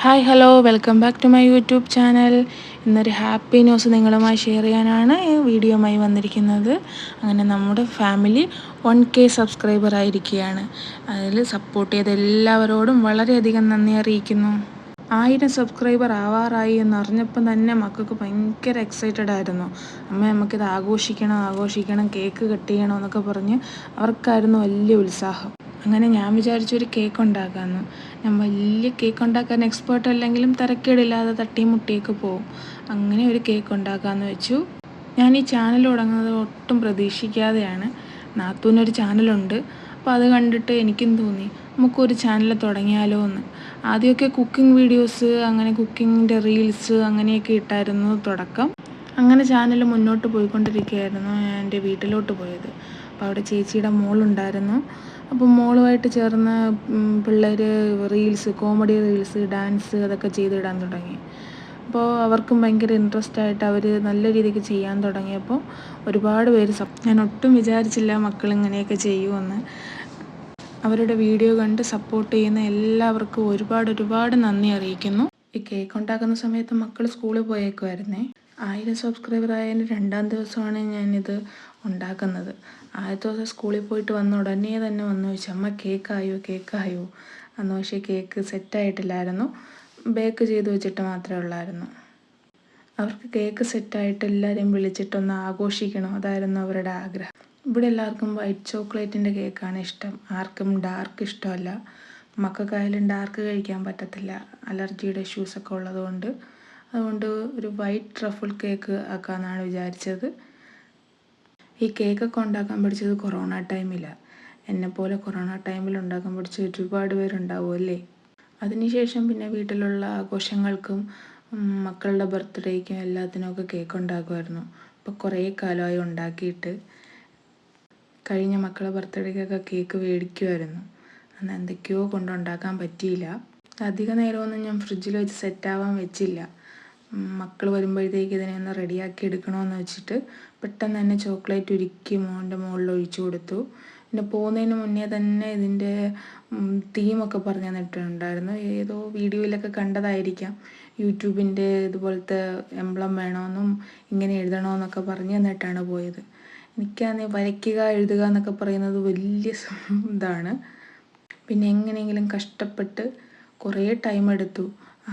Hi hello welcome back to my YouTube channel. ഇന്നൊരു happy news നിങ്ങളുമായി share ചെയ്യാനാണ് ഈ വീഡിയോയുമായി വന്നിരിക്കുന്നത്. അങ്ങനെ നമ്മുടെ ഫാമിലി 1K സബ്സ്ക്രൈബർ ആയിരിക്കുകയാണ്. അതിൽ സപ്പോർട്ട് ചെയ്ത എല്ലാവരോടും വളരെയധികം നന്ദി അറിയിക്കുന്നു. 1000 സബ്സ്ക്രൈബർ ആവാറായി എന്നറിഞ്ഞപ്പം തന്നെ മക്കൾക്ക് ഭയങ്കര എക്സൈറ്റഡ് ആയിരുന്നു. അമ്മ നമുക്കിത് ആഘോഷിക്കണം, കേക്ക് കട്ട് ചെയ്യണം എന്നൊക്കെ പറഞ്ഞ് അവർക്കായിരുന്നു വലിയ ഉത്സാഹം. അങ്ങനെ ഞാൻ വിചാരിച്ചു ഒരു കേക്ക് ഉണ്ടാക്കാമെന്ന്. ഞാൻ വലിയ കേക്ക് ഉണ്ടാക്കാൻ എക്സ്പേർട്ട് അല്ലെങ്കിലും തരക്കേടില്ലാതെ തട്ടിയും മുട്ടിയൊക്കെ പോവും. അങ്ങനെ ഒരു കേക്ക് ഉണ്ടാക്കാമെന്ന് വെച്ചു. ഞാൻ ഈ ചാനൽ തുടങ്ങുന്നത് ഒട്ടും പ്രതീക്ഷിക്കാതെയാണ്. നാത്തൂനൊരു ചാനലുണ്ട്, അപ്പോൾ അത് കണ്ടിട്ട് എനിക്കും തോന്നി നമുക്കൊരു ചാനൽ തുടങ്ങിയാലോ എന്ന്. ആദ്യമൊക്കെ കുക്കിംഗ് വീഡിയോസ്, അങ്ങനെ കുക്കിങ്ങിൻ്റെ റീൽസ് അങ്ങനെയൊക്കെ ഇട്ടായിരുന്നു തുടക്കം. അങ്ങനെ ചാനൽ മുന്നോട്ട് പോയിക്കൊണ്ടിരിക്കുകയായിരുന്നു. ഞാൻ എൻ്റെ വീട്ടിലോട്ട് പോയത്. അപ്പോൾ അവിടെ ചേച്ചിയുടെ മോളുണ്ടായിരുന്നു. അപ്പം മോളുമായിട്ട് ചേർന്ന് പിള്ളേർ റീൽസ്, കോമഡി റീൽസ്, ഡാൻസ് അതൊക്കെ ചെയ്തിടാൻ തുടങ്ങി. അപ്പോൾ അവർക്കും ഭയങ്കര ഇൻട്രസ്റ്റ് ആയിട്ട് അവർ നല്ല രീതിക്ക് ചെയ്യാൻ തുടങ്ങിയപ്പോൾ ഒരുപാട് പേര് ഞാൻ ഒട്ടും വിചാരിച്ചില്ല മക്കൾ ഇങ്ങനെയൊക്കെ ചെയ്യുമെന്ന്. അവരുടെ വീഡിയോ കണ്ട് സപ്പോർട്ട് ചെയ്യുന്ന എല്ലാവർക്കും ഒരുപാട് നന്ദി അറിയിക്കുന്നു. ഈ കേക്ക് ഉണ്ടാക്കുന്ന സമയത്ത് മക്കൾ സ്കൂളിൽ പോയേക്കുമായിരുന്നേ. 1000 സബ്സ്ക്രൈബർ ആയതിന് 2-ാം ദിവസമാണ് ഞാനിത് ഉണ്ടാക്കുന്നത്. ആദ്യത്തെ ദിവസം സ്കൂളിൽ പോയിട്ട് വന്ന ഉടനെ തന്നെ വന്നു ചോദിച്ചു, അമ്മ കേക്കായോ അന്ന്. പക്ഷേ കേക്ക് സെറ്റായിട്ടില്ലായിരുന്നു. ബേക്ക് ചെയ്ത് വെച്ചിട്ട് മാത്രമേ ഉള്ളായിരുന്നു. അവർക്ക് കേക്ക് സെറ്റായിട്ട് എല്ലാവരെയും വിളിച്ചിട്ടൊന്ന് ആഘോഷിക്കണം, അതായിരുന്നു അവരുടെ ആഗ്രഹം. ഇവിടെ എല്ലാവർക്കും വൈറ്റ് ചോക്ലേറ്റിൻ്റെ കേക്കാണ് ഇഷ്ടം. ആർക്കും ഡാർക്ക് ഇഷ്ടമല്ല. മക്കൾക്കായാലും ഡാർക്ക് കഴിക്കാൻ പറ്റത്തില്ല, അലർജിയുടെ ഇഷ്യൂസൊക്കെ ഉള്ളതുകൊണ്ട്. അതുകൊണ്ട് ഒരു വൈറ്റ് ട്രഫിൾ കേക്ക് ആക്കാമെന്നാണ് വിചാരിച്ചത്. ഈ കേക്കൊക്കെ ഉണ്ടാക്കാൻ പഠിച്ചത് കൊറോണ ടൈമിലാണ്. എന്നെപ്പോലെ കൊറോണ ടൈമിൽ ഉണ്ടാക്കാൻ പഠിച്ച ഒരുപാട് പേരുണ്ടാവും അല്ലേ. അതിനുശേഷം പിന്നെ വീട്ടിലുള്ള ആഘോഷങ്ങൾക്കും മക്കളുടെ ബർത്ത്ഡേക്കും എല്ലാത്തിനുമൊക്കെ കേക്ക് ഉണ്ടാക്കുമായിരുന്നു. ഇപ്പോൾ കുറേ കാലമായി ഉണ്ടാക്കിയിട്ട്. കഴിഞ്ഞ മക്കളുടെ ബർത്ത്ഡേക്കൊക്കെ കേക്ക് മേടിക്കുമായിരുന്നു. അന്ന് എന്തൊക്കെയോ കൊണ്ടുണ്ടാക്കാൻ പറ്റിയില്ല. അധിക നേരമൊന്നും ഞാൻ ഫ്രിഡ്ജിൽ വെച്ച് സെറ്റാവാൻ വെച്ചില്ല. മക്കൾ വരുമ്പോഴത്തേക്ക് ഇതിനെ ഒന്ന് റെഡിയാക്കി എടുക്കണമെന്ന് വെച്ചിട്ട് പെട്ടെന്ന് തന്നെ ചോക്ലേറ്റ് ഉരുക്കി മോൻ്റെ മുകളിൽ ഒഴിച്ചു കൊടുത്തു. പിന്നെ പോകുന്നതിന് മുന്നേ തന്നെ ഇതിൻ്റെ തീമൊക്കെ പറഞ്ഞു തന്നിട്ടുണ്ടായിരുന്നു. ഏതോ വീഡിയോയിലൊക്കെ കണ്ടതായിരിക്കാം. യൂട്യൂബിൻ്റെ ഇതുപോലത്തെ എംബ്ലം വേണമെന്നും ഇങ്ങനെ എഴുതണമെന്നൊക്കെ പറഞ്ഞു തന്നിട്ടാണ് പോയത്. എനിക്കാണെങ്കിൽ വരയ്ക്കുക, എഴുതുക എന്നൊക്കെ പറയുന്നത് വലിയ ഇതാണ്. പിന്നെ എങ്ങനെയെങ്കിലും കഷ്ടപ്പെട്ട് കുറേ ടൈം എടുത്തു.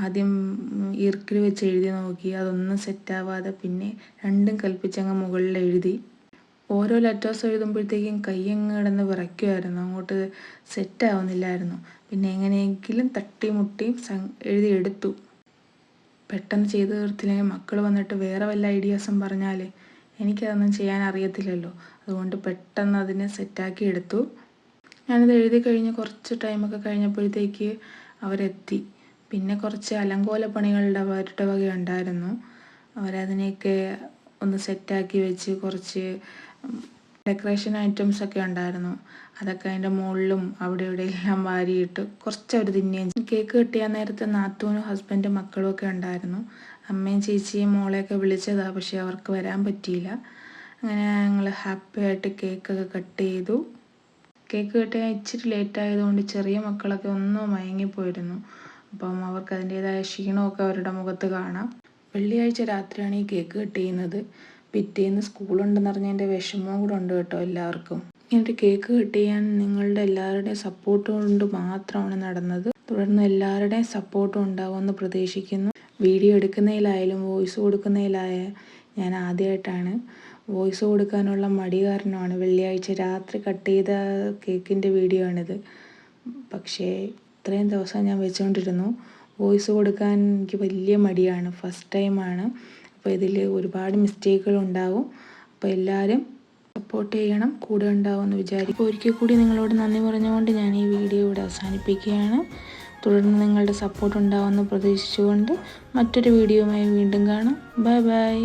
ആദ്യം ഈർക്കിൽ വെച്ച് എഴുതി നോക്കി, അതൊന്നും സെറ്റാവാതെ പിന്നെ രണ്ടും കൽപ്പിച്ചങ്ങ് മുകളിൽ എഴുതി. ഓരോ ലെറ്റേഴ്സ് എഴുതുമ്പോഴത്തേക്കും കയ്യങ്ങ് കിടന്ന് വിറയ്ക്കുമായിരുന്നു. അങ്ങോട്ട് സെറ്റാവുന്നില്ലായിരുന്നു. പിന്നെ എങ്ങനെയെങ്കിലും തട്ടിമുട്ടി എഴുതി എടുത്തു. പെട്ടെന്ന് ചെയ്ത് തീർത്തില്ലെങ്കിൽ മക്കൾ വന്നിട്ട് വേറെ വല്ല ഐഡിയാസും പറഞ്ഞാൽ എനിക്കതൊന്നും ചെയ്യാൻ അറിയത്തില്ലല്ലോ. അതുകൊണ്ട് പെട്ടെന്ന് അതിനെ സെറ്റാക്കി എടുത്തു. ഞാനിത് എഴുതി കഴിഞ്ഞ് കുറച്ച് ടൈമൊക്കെ കഴിഞ്ഞപ്പോഴത്തേക്ക് അവരെത്തി. പിന്നെ കുറച്ച് അലങ്കോല പണികളുടെ അവരുടെ വക ഉണ്ടായിരുന്നു. അവരതിനെയൊക്കെ ഒന്ന് സെറ്റാക്കി വെച്ച് കുറച്ച് ഡെക്കറേഷൻ ഐറ്റംസൊക്കെ ഉണ്ടായിരുന്നു. അതൊക്കെ അതിൻ്റെ മുകളിലും അവിടെ എല്ലാം വാരിയിട്ട് കുറച്ച് അവർ തിന്നുകയും ചെയ്തു. കേക്ക് കെട്ടിയാൽ നേരത്തെ നാത്തൂനും ഹസ്ബൻഡും മക്കളും ഒക്കെ ഉണ്ടായിരുന്നു. അമ്മയും ചേച്ചിയും മോളെയൊക്കെ വിളിച്ചതാണ്, പക്ഷേ അവർക്ക് വരാൻ പറ്റിയില്ല. അങ്ങനെ ഞങ്ങൾ ഹാപ്പി ആയിട്ട് കേക്കൊക്കെ കട്ട് ചെയ്തു. കേക്ക് കെട്ടിയാൽ ഇച്ചിരി ലേറ്റ് ആയതുകൊണ്ട് ചെറിയ മക്കളൊക്കെ ഒന്ന് മയങ്ങിപ്പോയിരുന്നു. അപ്പം അവർക്ക് അതിൻ്റേതായ ക്ഷീണമൊക്കെ അവരുടെ മുഖത്ത് കാണാം. വെള്ളിയാഴ്ച രാത്രിയാണ് ഈ കേക്ക് കട്ട് ചെയ്യുന്നത്. പിറ്റേന്ന് സ്കൂളുണ്ടെന്ന് പറഞ്ഞതിൻ്റെ വിഷമവും കൂടെ ഉണ്ട് കേട്ടോ എല്ലാവർക്കും. ഇങ്ങനൊരു കേക്ക് കട്ട് ചെയ്യാൻ നിങ്ങളുടെ എല്ലാവരുടെയും സപ്പോർട്ട് കൊണ്ട് മാത്രമാണ് നടന്നത്. തുടർന്ന് എല്ലാവരുടെയും സപ്പോർട്ടും ഉണ്ടാവുമെന്ന് പ്രതീക്ഷിക്കുന്നു. വീഡിയോ എടുക്കുന്നതിലായാലും വോയിസ് കൊടുക്കുന്നതിലായാലും ഞാൻ ആദ്യമായിട്ടാണ്. വോയിസ് കൊടുക്കാനുള്ള മടി കാരണമാണ് വെള്ളിയാഴ്ച രാത്രി കട്ട് ചെയ്ത കേക്കിൻ്റെ വീഡിയോ ആണിത്. പക്ഷേ ഇത്രയും ദിവസം ഞാൻ വെച്ചുകൊണ്ടിരുന്നു. വോയിസ് കൊടുക്കാൻ എനിക്ക് വലിയ മടിയാണ്, ഫസ്റ്റ് ടൈമാണ്. അപ്പോൾ ഇതിൽ ഒരുപാട് മിസ്റ്റേക്കുകളുണ്ടാവും. അപ്പോൾ എല്ലാവരും സപ്പോർട്ട് ചെയ്യണം, കൂടെ ഉണ്ടാവുമെന്ന് വിചാരിക്കും. ഒരിക്കൽ കൂടി നിങ്ങളോട് നന്ദി പറഞ്ഞുകൊണ്ട് ഞാൻ ഈ വീഡിയോ ഇവിടെ അവസാനിപ്പിക്കുകയാണ്. തുടർന്ന് നിങ്ങളുടെ സപ്പോർട്ട് ഉണ്ടാവുമെന്ന് പ്രതീക്ഷിച്ചുകൊണ്ട് മറ്റൊരു വീഡിയോയുമായി വീണ്ടും കാണാം. Bye bye.